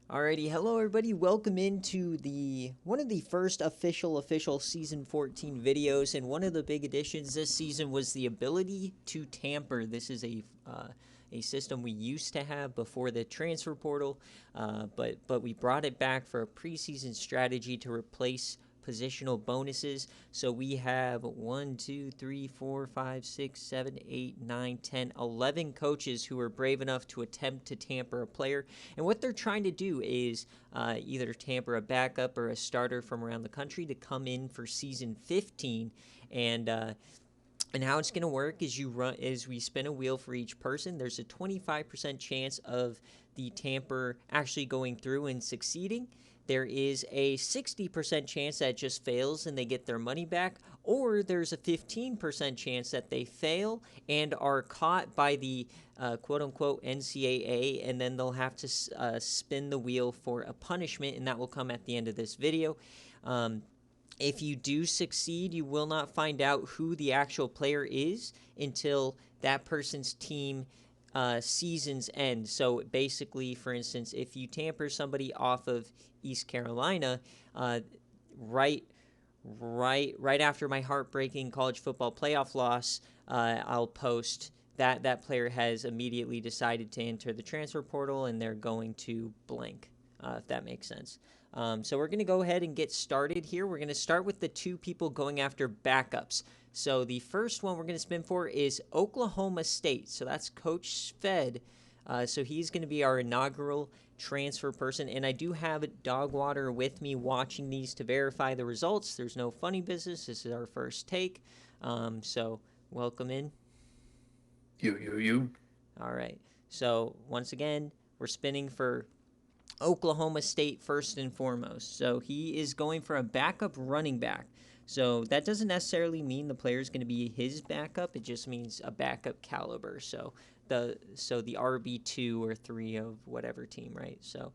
Alrighty, hello everybody. Welcome into the one of the first official season 14 videos, and one of the big additions this season was the ability to tamper. This is a system we used to have before the transfer portal, but we brought it back for a preseason strategy to replace positional bonuses. So we have 1, 2, 3, 4, 5, 6, 7, 8, 9, 10, 11 coaches who are brave enough to attempt to tamper a player. And what they're trying to do is either tamper a backup or a starter from around the country to come in for season 15. And how it's going to work is we spin a wheel for each person. There's a 25% chance of the tamper actually going through and succeeding. There is a 60% chance that it just fails and they get their money back, or there's a 15% chance that they fail and are caught by the quote-unquote NCAA, and then they'll have to spin the wheel for a punishment, and that will come at the end of this video. If you do succeed, you will not find out who the actual player is until that person's team seasons end. So basically, for instance, if you tamper somebody off of East Carolina, right after my heartbreaking college football playoff loss, I'll post that player has immediately decided to enter the transfer portal and they're going to blank, if that makes sense. So we're going to go ahead and get started here. We're going to start with the two people going after backups. So the first one we're going to spin for is Oklahoma State. So that's Coach Fed. So he's going to be our inaugural transfer person. And I do have Dogwater with me watching these to verify the results. There's no funny business. This is our first take. So welcome in. You. All right. So once again, we're spinning for Oklahoma State first and foremost. So he is going for a backup running back. So that doesn't necessarily mean the player is going to be his backup. It just means a backup caliber. So the RB2 or 3 of whatever team, right? So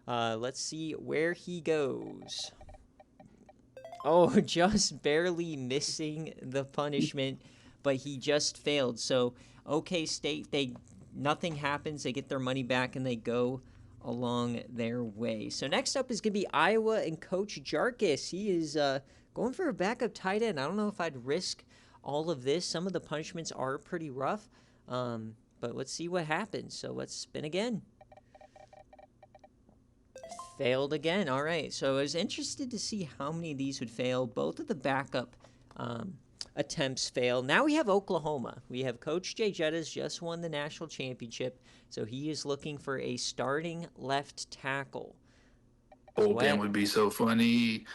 let's see where he goes. Oh, just barely missing the punishment, but he just failed. So OK State, nothing happens. They get their money back and they go along their way. So next up is going to be Iowa and Coach Jarkis. He is going for a backup tight end. I don't know if I'd risk all of this. Some of the punishments are pretty rough, but let's see what happens. So let's spin again. Failed again. All right. So I was interested to see how many of these would fail. Both of the backup attempts fail. Now we have Oklahoma. We have Coach Jay Jettas just won the national championship, so he is looking for a starting left tackle. Bullpen would be so funny.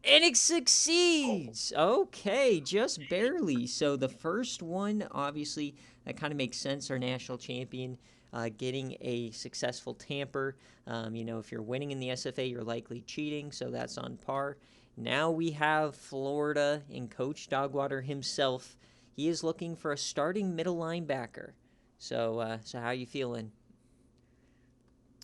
And it succeeds. Okay, just barely. So the first one, obviously, that kind of makes sense. Our national champion getting a successful tamper. If you're winning in the SFA, you're likely cheating, so that's on par. Now we have Florida and Coach Dogwater himself. He is looking for a starting middle linebacker. So how you feeling?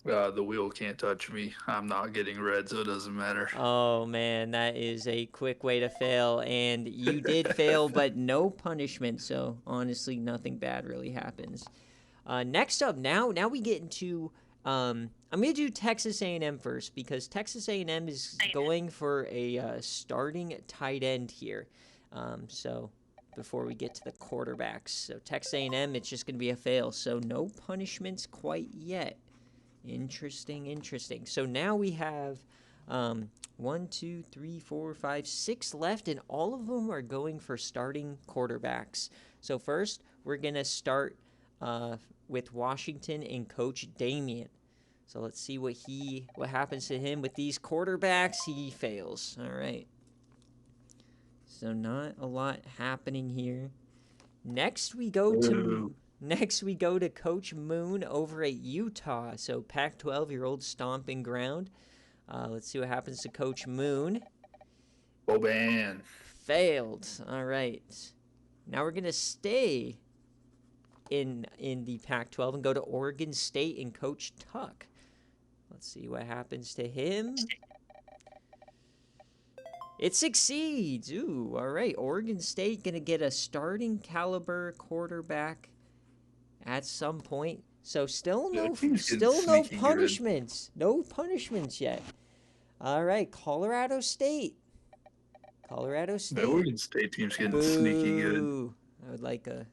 The wheel can't touch me. I'm not getting red, so it doesn't matter. Oh, man, that is a quick way to fail. And you did fail, but no punishment. So, honestly, nothing bad really happens. Next up, now we get into... I'm going to do Texas A&M first, because Texas A&M is going for a starting tight end here. So, before we get to the quarterbacks. So, Texas A&M, it's just going to be a fail. So, no punishments quite yet. Interesting. So now we have 1, 2, 3, 4, 5, 6 left, and all of them are going for starting quarterbacks. So first, we're going to start with Washington and Coach Damien. So let's see what happens to him with these quarterbacks. He fails. All right. So not a lot happening here. Next, we go to Coach Moon over at Utah. So Pac-12, your old stomping ground. Let's see what happens to Coach Moon. Boban. Failed. All right. Now we're going to stay in the Pac-12 and go to Oregon State and Coach Tuck. Let's see what happens to him. It succeeds. Ooh, all right. Oregon State going to get a starting caliber quarterback at some point. So still The no, team's getting still no sneaky good. punishments. No punishments yet. All right, Colorado State. Colorado The State. Oregon State team's getting sneaky good. Boo. I would like a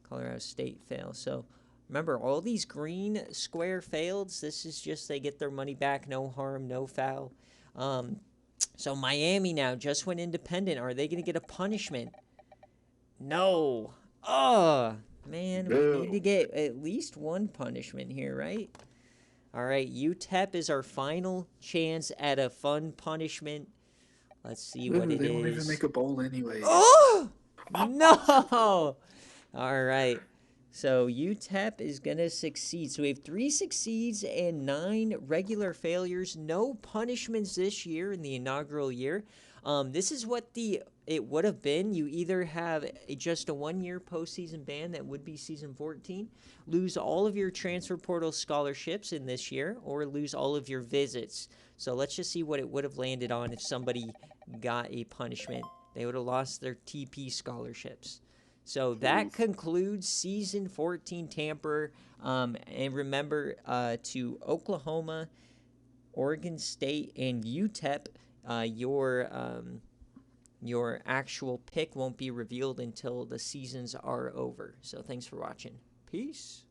Colorado State fail. So remember, all these green square fails, this is just they get their money back, no harm, no foul. So Miami now just went independent. Are they going to get a punishment? No. Oh, man, we need to get at least one punishment here, right? All right, UTEP is our final chance at a fun punishment. Let's see what it They is. don't even make a bowl anyway. Oh! No! All right. So UTEP is going to succeed. So we have 3 succeeds and 9 regular failures. No punishments this year in the inaugural year. This is what it would have been. You either have just a 1-year postseason ban that would be season 14, lose all of your transfer portal scholarships in this year, or lose all of your visits. So let's just see what it would have landed on if somebody got a punishment. They would have lost their TP scholarships. So that concludes season 14 Tamper. And remember to Oklahoma, Oregon State, and UTEP, your actual pick won't be revealed until the seasons are over. So thanks for watching. Peace.